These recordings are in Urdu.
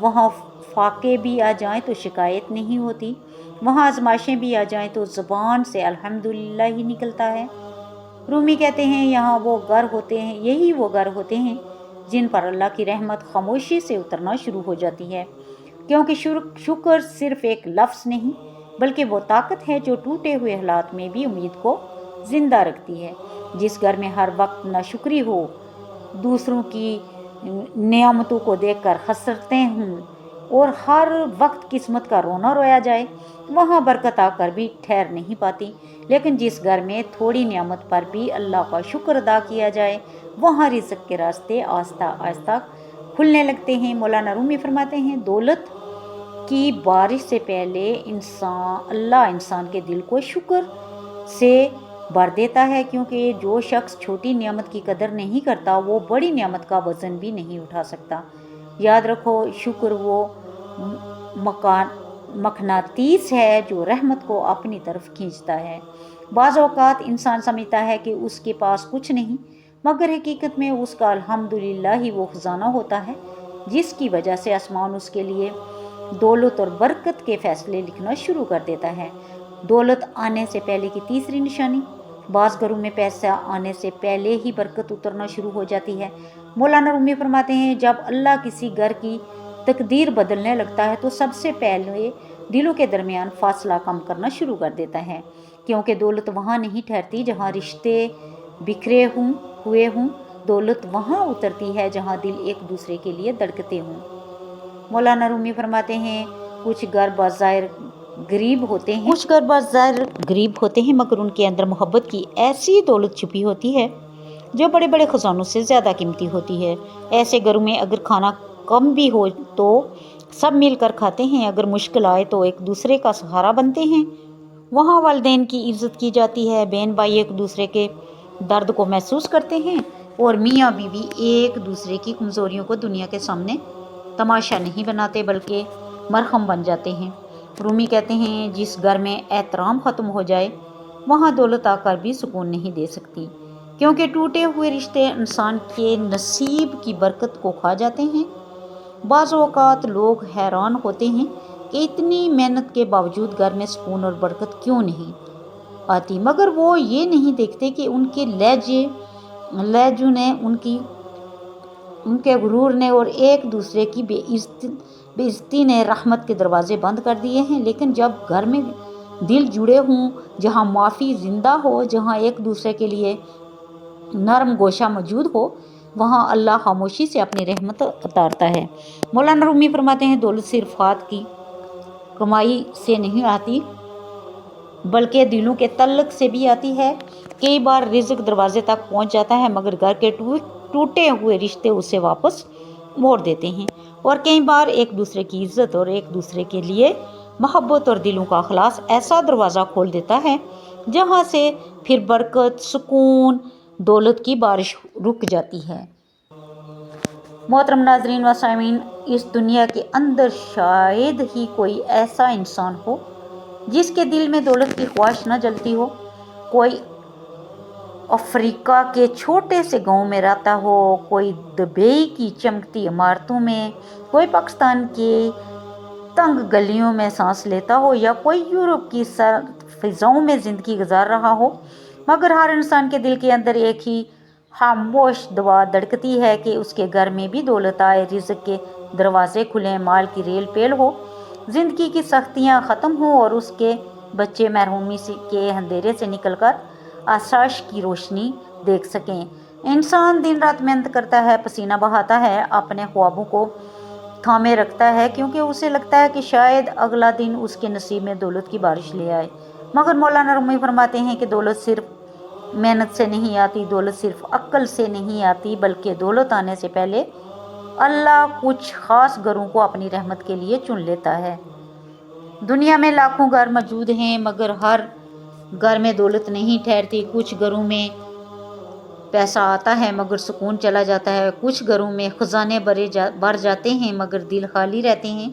وہاں فاقے بھی آ جائیں تو شکایت نہیں ہوتی، وہاں آزمائشیں بھی آ جائیں تو زبان سے الحمدللہ ہی نکلتا ہے۔ رومی کہتے ہیں یہاں وہ گھر ہوتے ہیں، یہی وہ گھر ہوتے ہیں جن پر اللہ کی رحمت خاموشی سے اترنا شروع ہو جاتی ہے، کیونکہ شکر صرف ایک لفظ نہیں بلکہ وہ طاقت ہے جو ٹوٹے ہوئے حالات میں بھی امید کو زندہ رکھتی ہے۔ جس گھر میں ہر وقت ناشکری ہو، دوسروں کی نعمتوں کو دیکھ کر حسرتیں ہوں اور ہر وقت قسمت کا رونا رویا جائے، وہاں برکت آ کر بھی ٹھہر نہیں پاتی۔ لیکن جس گھر میں تھوڑی نعمت پر بھی اللہ کا شکر ادا کیا جائے، وہاں رزق کے راستے آہستہ آہستہ کھلنے لگتے ہیں۔ مولانا رومی فرماتے ہیں دولت کی بارش سے پہلے اللہ انسان کے دل کو شکر سے بھر دیتا ہے، کیونکہ جو شخص چھوٹی نعمت کی قدر نہیں کرتا وہ بڑی نعمت کا وزن بھی نہیں اٹھا سکتا۔ یاد رکھو، شکر وہ مقناطیس ہے جو رحمت کو اپنی طرف کھینچتا ہے۔ بعض اوقات انسان سمجھتا ہے کہ اس کے پاس کچھ نہیں، مگر حقیقت میں اس کا الحمدللہ ہی وہ خزانہ ہوتا ہے جس کی وجہ سے آسمان اس کے لیے دولت اور برکت کے فیصلے لکھنا شروع کر دیتا ہے۔ دولت آنے سے پہلے کی تیسری نشانی، بعض گھروں میں پیسہ آنے سے پہلے ہی برکت اترنا شروع ہو جاتی ہے۔ مولانا رومی فرماتے ہیں جب اللہ کسی گھر کی تقدیر بدلنے لگتا ہے تو سب سے پہلے دلوں کے درمیان فاصلہ کم کرنا شروع کر دیتا ہے، کیونکہ دولت وہاں نہیں ٹھہرتی جہاں رشتے بکھرے ہوئے ہوں، دولت وہاں اترتی ہے جہاں دل ایک دوسرے کے لیے دھڑکتے ہوں۔ مولانا رومی فرماتے ہیں کچھ گھر بظاہر غریب ہوتے ہیں مگر ان کے اندر محبت کی ایسی دولت چھپی ہوتی ہے جو بڑے بڑے خزانوں سے زیادہ قیمتی ہوتی ہے۔ ایسے گھروں میں اگر کھانا کم بھی ہو تو سب مل کر کھاتے ہیں، اگر مشکل آئے تو ایک دوسرے کا سہارا بنتے ہیں، وہاں والدین کی عزت کی جاتی ہے، بہن بھائی ایک دوسرے کے درد کو محسوس کرتے ہیں اور میاں بیوی ایک دوسرے کی کمزوریوں کو دنیا کے سامنے تماشا نہیں بناتے بلکہ مرہم بن جاتے ہیں۔ رومی کہتے ہیں جس گھر میں احترام ختم ہو جائے وہاں دولت آ کر بھی سکون نہیں دے سکتی، کیونکہ ٹوٹے ہوئے رشتے انسان کے نصیب کی برکت کو کھا جاتے ہیں۔ بعض اوقات لوگ حیران ہوتے ہیں کہ اتنی محنت کے باوجود گھر میں سکون اور برکت کیوں نہیں آتی، مگر وہ یہ نہیں دیکھتے کہ ان کے لہجوں نے، ان کے غرور نے اور ایک دوسرے کی بے عزتی نے رحمت کے دروازے بند کر دیے ہیں۔ لیکن جب گھر میں دل جڑے ہوں، جہاں معافی زندہ ہو، جہاں ایک دوسرے کے لیے نرم گوشہ موجود ہو، وہاں اللہ خاموشی سے اپنی رحمت اتارتا ہے۔ مولانا رومی فرماتے ہیں دولت صرف ہاتھ کی کمائی سے نہیں آتی بلکہ دلوں کے تعلق سے بھی آتی ہے۔ کئی بار رزق دروازے تک پہنچ جاتا ہے مگر گھر کے ٹوٹے ہوئے رشتے اسے واپس موڑ دیتے ہیں، اور کئی بار ایک دوسرے کی عزت اور ایک دوسرے کے لیے محبت اور دلوں کا اخلاص ایسا دروازہ کھول دیتا ہے جہاں سے پھر برکت، سکون، دولت کی بارش رک جاتی ہے۔ محترم ناظرین و سامعین، اس دنیا کے اندر شاید ہی کوئی ایسا انسان ہو جس کے دل میں دولت کی خواہش نہ جلتی ہو۔ کوئی افریقہ کے چھوٹے سے گاؤں میں رہتا ہو، کوئی دبئی کی چمکتی عمارتوں میں، کوئی پاکستان کی تنگ گلیوں میں سانس لیتا ہو، یا کوئی یورپ کی سرد فضاؤں میں زندگی گزار رہا ہو، مگر ہر انسان کے دل کے اندر ایک ہی خاموش دعا دھڑکتی ہے کہ اس کے گھر میں بھی دولت آئے، رزق کے دروازے کھلیں، مال کی ریل پیل ہو، زندگی کی سختیاں ختم ہوں اور اس کے بچے محرومی کے اندھیرے سے نکل کر آسائش کی روشنی دیکھ سکیں۔ انسان دن رات محنت کرتا ہے، پسینہ بہاتا ہے، اپنے خوابوں کو تھامے رکھتا ہے کیونکہ اسے لگتا ہے کہ شاید اگلا دن اس کے نصیب میں دولت کی بارش لے آئے، مگر مولانا رومی فرماتے ہیں کہ دولت صرف محنت سے نہیں آتی، دولت صرف عقل سے نہیں آتی، بلکہ دولت آنے سے پہلے اللہ کچھ خاص گھروں کو اپنی رحمت کے لیے چن لیتا ہے۔ دنیا میں لاکھوں گھر موجود ہیں مگر ہر گھر میں دولت نہیں ٹھہرتی۔ کچھ گھروں میں پیسہ آتا ہے مگر سکون چلا جاتا ہے، کچھ گھروں میں خزانے بھر جاتے ہیں مگر دل خالی رہتے ہیں،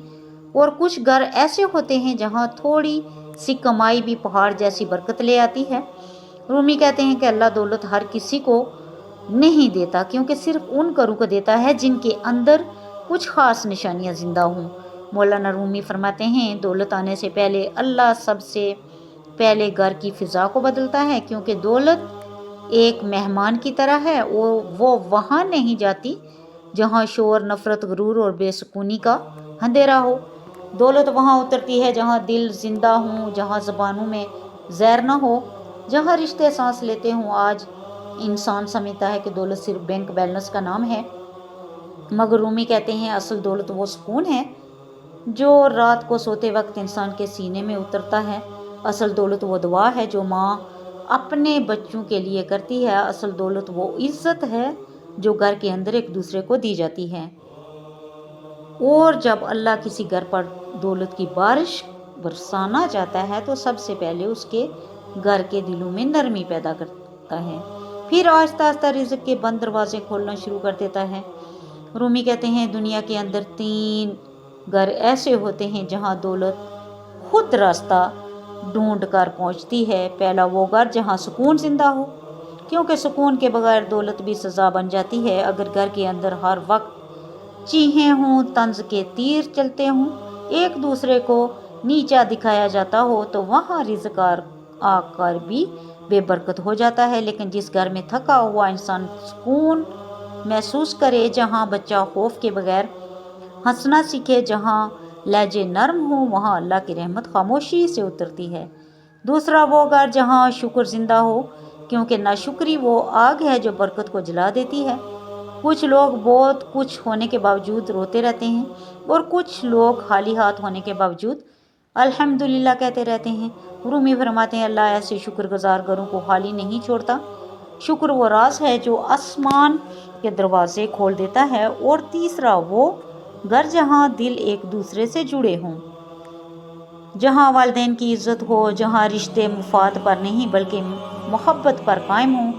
اور کچھ گھر ایسے ہوتے ہیں جہاں تھوڑی سی کمائی بھی پہاڑ جیسی برکت لے آتی ہے۔ رومی کہتے ہیں کہ اللہ دولت ہر کسی کو نہیں دیتا، کیونکہ صرف ان گھروں کو دیتا ہے جن کے اندر کچھ خاص نشانیاں زندہ ہوں۔ مولانا رومی فرماتے ہیں دولت آنے سے پہلے اللہ سب سے پہلے گھر کی فضا کو بدلتا ہے، کیونکہ دولت ایک مہمان کی طرح ہے، وہ وہاں نہیں جاتی جہاں شور، نفرت، غرور اور بے سکونی کا اندھیرا ہو۔ دولت وہاں اترتی ہے جہاں دل زندہ ہوں، جہاں زبانوں میں زہر نہ ہو، جہاں رشتے سانس لیتے ہوں۔ آج انسان سمجھتا ہے کہ دولت صرف بینک بیلنس کا نام ہے، مگر رومی کہتے ہیں اصل دولت وہ سکون ہے جو رات کو سوتے وقت انسان کے سینے میں اترتا ہے۔ اصل دولت وہ دعا ہے جو ماں اپنے بچوں کے لیے کرتی ہے۔ اصل دولت وہ عزت ہے جو گھر کے اندر ایک دوسرے کو دی جاتی ہے۔ اور جب اللہ کسی گھر پر دولت کی بارش برسانا چاہتا ہے تو سب سے پہلے اس کے گھر کے دلوں میں نرمی پیدا کرتا ہے، پھر آہستہ آہستہ رزق کے بند دروازے کھولنا شروع کر دیتا ہے۔ رومی کہتے ہیں دنیا کے اندر 3 گھر ایسے ہوتے ہیں جہاں دولت خود راستہ ڈھونڈ کر پہنچتی ہے۔ پہلا وہ گھر جہاں سکون زندہ ہو، کیونکہ سکون کے بغیر دولت بھی سزا بن جاتی ہے۔ اگر گھر کے اندر ہر وقت چیخیں ہوں، طنز کے تیر چلتے ہوں، ایک دوسرے کو نیچا دکھایا جاتا ہو، تو وہاں رزق آ کر بھی بے برکت ہو جاتا ہے۔ لیکن جس گھر میں تھکا ہوا انسان سکون محسوس کرے، جہاں بچہ خوف کے بغیر ہنسنا سیکھے، جہاں لہجے نرم ہوں، وہاں اللہ کی رحمت خاموشی سے اترتی ہے۔ دوسرا وہ گھر جہاں شکر زندہ ہو، کیونکہ ناشکری وہ آگ ہے جو برکت کو جلا دیتی ہے۔ کچھ لوگ بہت کچھ ہونے کے باوجود روتے رہتے ہیں، اور کچھ لوگ خالی ہاتھ ہونے کے باوجود الحمدللہ کہتے رہتے ہیں۔ رومی فرماتے ہیں اللہ ایسے شکر گزار گھروں کو خالی نہیں چھوڑتا۔ شکر وہ راز ہے جو آسمان کے دروازے کھول دیتا ہے۔ اور تیسرا وہ گھر جہاں دل ایک دوسرے سے جڑے ہوں، جہاں والدین کی عزت ہو، جہاں رشتے مفاد پر نہیں بلکہ محبت پر قائم ہوں،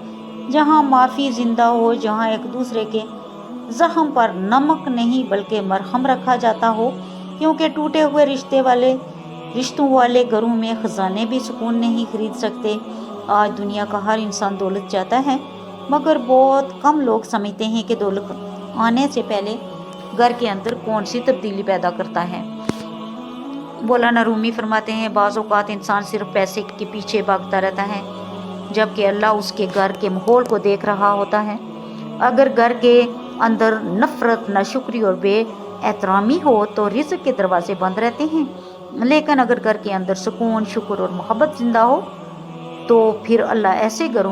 جہاں معافی زندہ ہو، جہاں ایک دوسرے کے زخم پر نمک نہیں بلکہ مرہم رکھا جاتا ہو، کیونکہ ٹوٹے ہوئے رشتوں والے گھروں میں خزانے بھی سکون نہیں خرید سکتے۔ آج دنیا کا ہر انسان دولت چاہتا ہے، مگر بہت کم لوگ سمجھتے ہیں کہ دولت آنے سے پہلے گھر کے اندر کون سی تبدیلی پیدا کرتا ہے۔ مولانا رومی فرماتے ہیں بعض اوقات انسان صرف پیسے کے پیچھے بھاگتا رہتا ہے، جبکہ اللہ اس کے گھر کے ماحول کو دیکھ رہا ہوتا ہے۔ اگر گھر کے اندر نفرت، ناشکری اور بے احترامی ہو تو رزق کے دروازے بند رہتے ہیں، لیکن اگر گھر کے اندر سکون، شکر اور محبت زندہ ہو تو پھر اللہ ایسے گھروں